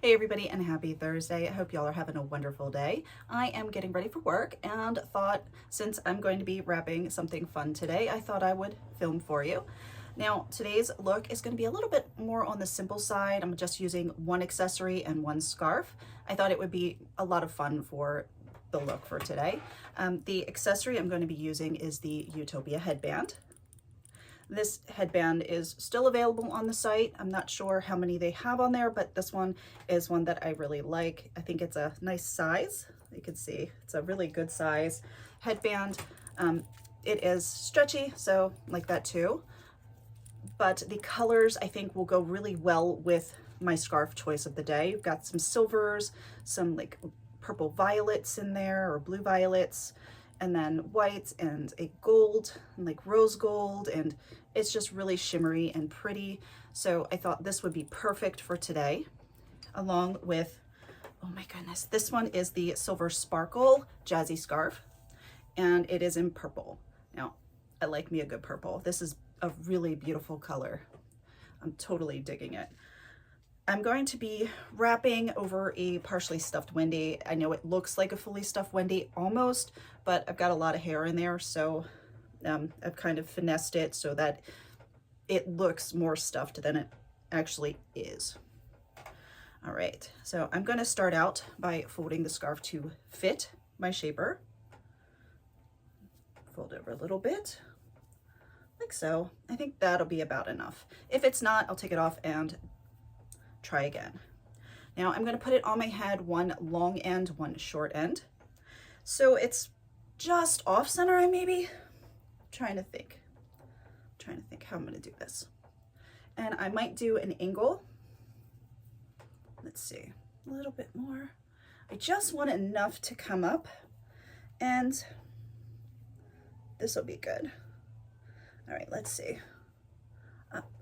Hey everybody, and happy Thursday. I hope y'all are having a wonderful day. I am getting ready for work and thought, since I'm going to be wrapping something fun today, I thought I would film for you. Now, today's look is going to be a little bit more on the simple side. I'm just using one accessory and one scarf. I thought it would be a lot of fun for the look for today. The accessory I'm going to be using is the Utopia headband. This headband is still available on the site. I'm not sure how many they have on there, but this one is one that I really like. I think it's a nice size. You can see it's a really good size headband. It is stretchy, so like that too. But the colors I think will go really well with my scarf choice of the day. You've got some silvers, some like purple violets in there, or blue violets, and then whites and a gold, and like rose gold, and it's just really shimmery and pretty. So I thought this would be perfect for today, along with, oh my goodness, this one is the Silver Sparkle Jazzy Scarf, and it is in purple. Now, I like me a good purple. This is a really beautiful color. I'm totally digging it. I'm going to be wrapping over a partially stuffed Wendy. I know it looks like a fully stuffed Wendy almost, but I've got a lot of hair in there, so I've kind of finessed it so that it looks more stuffed than it actually is. All right, so I'm going to start out by folding the scarf to fit my shaper. Fold over a little bit, like so. I think that'll be about enough. If it's not, I'll take it off and try again. Now I'm going to put it on my head, one long end, one short end. So it's just off center, I'm trying to think how I'm going to do this. And I might do an angle. Let's see, a little bit more. I just want enough to come up, and this will be good. All right, let's see.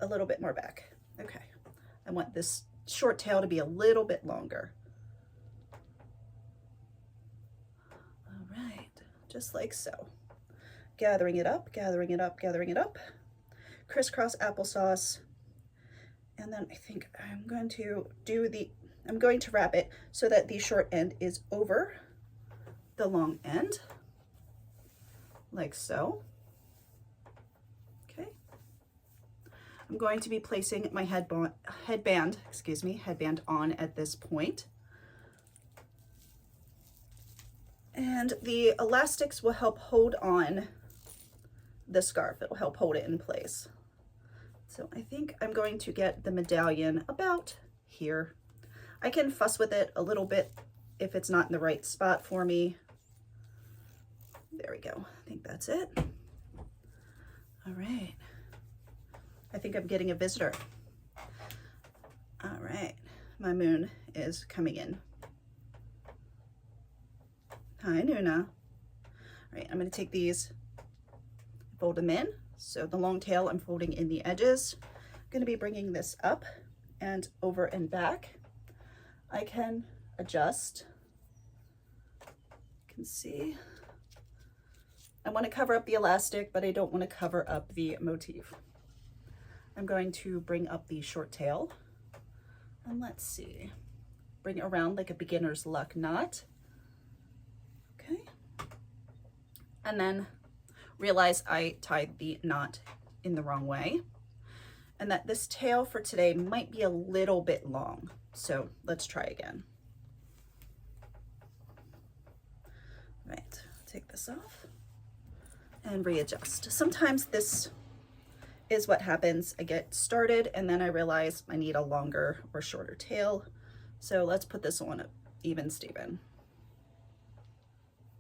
A little bit more back. Okay. I want this short tail to be a little bit longer. All right, just like so. Gathering it up, gathering it up, gathering it up. Crisscross applesauce. And then I think I'm going to wrap it so that the short end is over the long end, like so. Okay. I'm going to be placing my headband on at this point. And the elastics will help hold on the scarf. It'll help hold it in place. So I think I'm going to get the medallion about here. I can fuss with it a little bit if it's not in the right spot for me. There we go. I think that's it. All right. I think I'm getting a visitor. All right, my moon is coming in. Hi, Nuna. All right, I'm going to take these, fold them in. So the long tail I'm folding in the edges. I'm going to be bringing this up and over and back. I can adjust. You can see. I want to cover up the elastic, but I don't want to cover up the motif. I'm going to bring up the short tail, and let's see, bring it around like a beginner's luck knot. Okay. And then realize I tied the knot in the wrong way, and that this tail for today might be a little bit long. So let's try again. Right, take this off and readjust. Sometimes this is what happens. I get started and then I realize I need a longer or shorter tail. So let's put this on even Steven.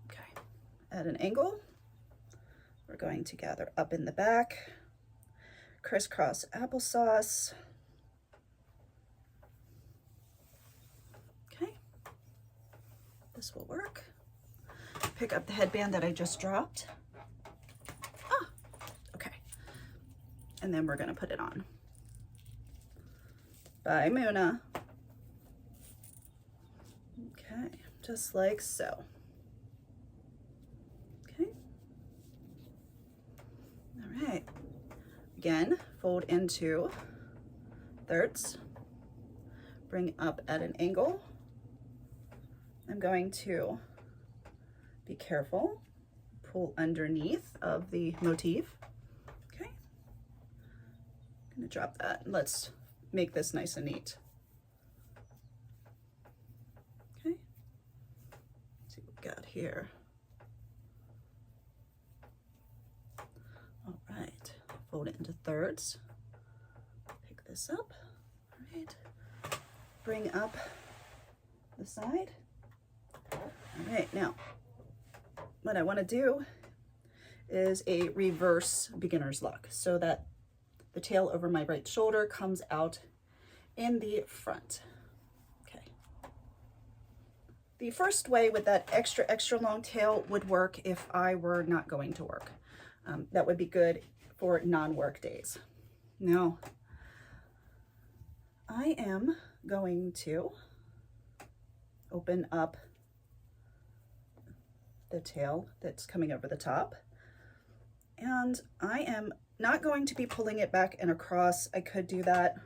Okay, at an angle. We're going to gather up in the back, crisscross applesauce. Okay, this will work. Pick up the headband that I just dropped. And then we're going to put it on. Bye, Muna. Okay, just like so. Okay. All right. Again, fold into thirds. bring up at an angle. I'm going to be careful, pull underneath of the motif. Okay, I'm gonna drop that. Let's make this nice and neat. Okay, let's see what we got here. All right, fold it into thirds. Pick this up. All right, bring up the side. All right, now what I want to do is a reverse beginner's luck so that the tail over my right shoulder comes out in the front. Okay. The first way with that extra long tail would work if I were not going to work. That would be good for non-work days. Now, I am going to open up the tail that's coming over the top, and I am not going to be pulling it back and across. I could do that,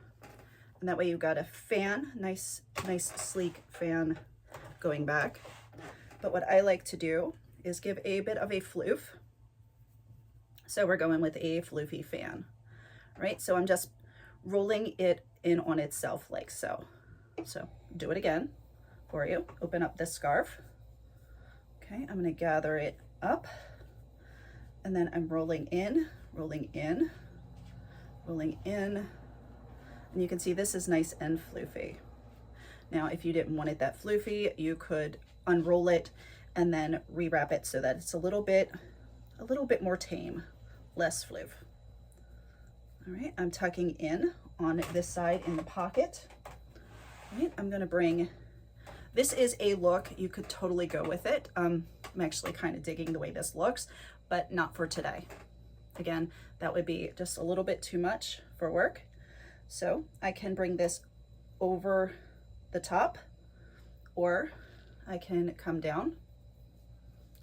and that way you've got a fan, nice sleek fan going back. But what I like to do is give a bit of a floof. So we're going with a floofy fan, right? So I'm just rolling it in on itself like so. So do it again for you. Open up this scarf. Okay, I'm gonna gather it up, and then I'm rolling in, rolling in, rolling in, and you can see this is nice and floofy. Now, if you didn't want it that floofy, you could unroll it and then rewrap it so that it's a little bit more tame, less floof. All right, I'm tucking in on this side in the pocket. All right, I'm gonna bring. This is a look, you could totally go with it. I'm actually kind of digging the way this looks, but not for today. Again, that would be just a little bit too much for work. So I can bring this over the top, or I can come down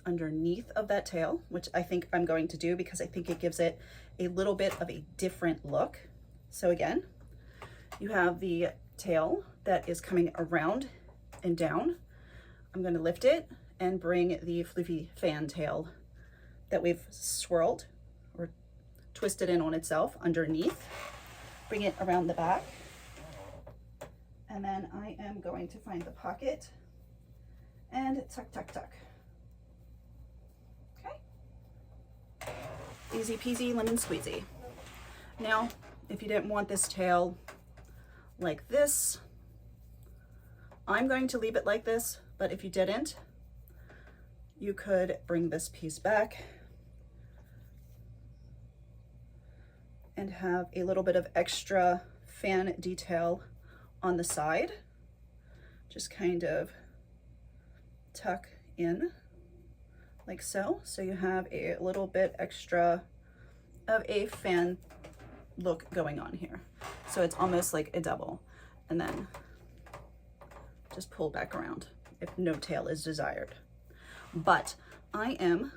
underneath of that tail, which I think I'm going to do because I think it gives it a little bit of a different look. So again, you have the tail that is coming around and down. I'm going to lift it and bring the floofy fan tail that we've swirled or twisted in on itself underneath, bring it around the back, and then I am going to find the pocket and tuck, tuck, tuck. Okay, easy peasy lemon squeezy. Now, if you didn't want this tail like this, I'm going to leave it like this, but if you didn't, you could bring this piece back and have a little bit of extra fan detail on the side. Just kind of tuck in like so. So you have a little bit extra of a fan look going on here. So it's almost like a double. And then just pull back around if no tail is desired. But I am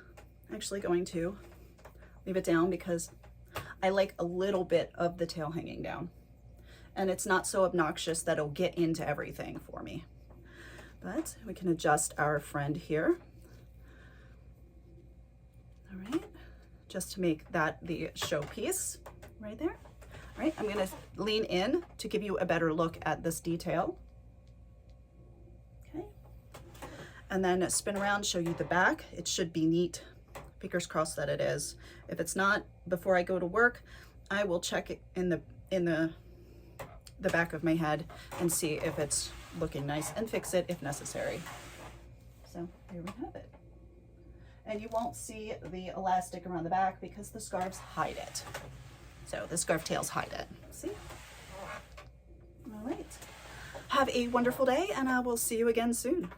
actually going to leave it down because I like a little bit of the tail hanging down, and it's not so obnoxious that it'll get into everything for me. But we can adjust our friend here. All right, just to make that the showpiece right there. All right, I'm gonna lean in to give you a better look at this detail. And then spin around, show you the back. It should be neat. Fingers crossed that it is. If it's not, before I go to work, I will check it in the back of my head and see if it's looking nice and fix it if necessary. So here we have it. And you won't see the elastic around the back because the scarves hide it. So the scarf tails hide it. See? All right. Have a wonderful day, and I will see you again soon.